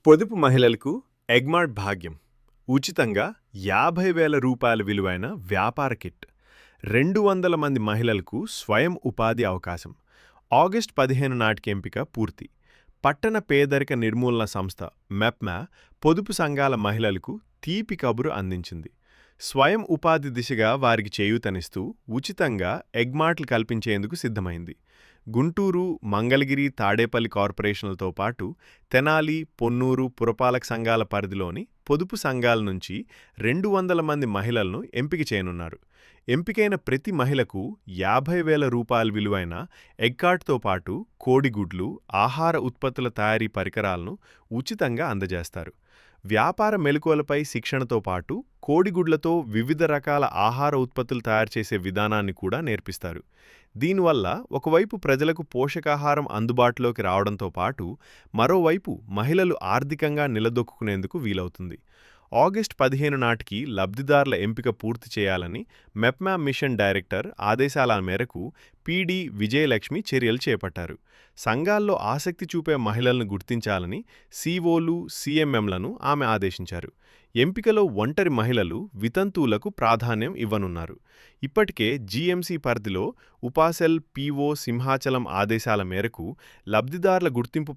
పొదుపు మహిళలకు ఎగ్మార్ట్ భాగ్యం ఉచితంగా 50,000 రూపాయల విలువైన వ్యాపార కిట్ 200 మంది మహిళలకు స్వయం ఉపాధి అవకాశం ఆగస్టు 15 నాటికి ఎంపిక పూర్తి పట్టణ పేదరిక నిర్మూలన సంస్థ మెప్మా పొదుపు సంఘాల మహిళలకు తీపి కబురు అందించింది. స్వయం ఉపాధి దిశగా వారికి చేయూతనిస్తూ ఉచితంగా ఎగ్మార్ట్లు కల్పించేందుకు సిద్ధమైంది. గుంటూరు, మంగళగిరి, తాడేపల్లి కార్పొరేషన్లతో పాటు తెనాలి, పొన్నూరు పురపాలక సంఘాల పరిధిలోని పొదుపు సంఘాల నుంచి 200 మంది మహిళలను ఎంపిక చేయనున్నారు. ఎంపికైన ప్రతి మహిళకు 50,000 రూపాయల విలువైన ఎగ్కార్ట్తో పాటు కోడిగుడ్లు, ఆహార ఉత్పత్తుల తయారీ పరికరాలను ఉచితంగా అందజేస్తారు. వ్యాపార మెలకువలపై శిక్షణతో పాటు కోడిగుడ్లతో వివిధ రకాల ఆహార ఉత్పత్తులు తయారు చేసే విధానాన్ని కూడా నేర్పిస్తారు. దీనివల్ల ఒకవైపు ప్రజలకు పోషకాహారం అందుబాటులోకి రావడంతో పాటు మరోవైపు మహిళలు ఆర్థికంగా నిలదొక్కునేందుకు వీలవుతుంది. ఆగస్టు 15 నాటికి లబ్ధిదారుల ఎంపిక పూర్తి చేయాలని మెప్మా మిషన్ డైరెక్టర్ ఆదేశాల మేరకు పీడీ విజయలక్ష్మి చర్యలు చేపట్టారు. సంఘాల్లో ఆసక్తి చూపే మహిళలను గుర్తించాలని సీఓలు, సీఎంఎంలను ఆమె ఆదేశించారు. ఎంపికలో ఒంటరి మహిళలు, వితంతువులకు ప్రాధాన్యం ఇవ్వనున్నారు. ఇప్పటికే జీఎంసీ పరిధిలో ఉపాసెల్, పీఓ సింహాచలం ఆదేశాల మేరకు లబ్ధిదారుల గుర్తింపు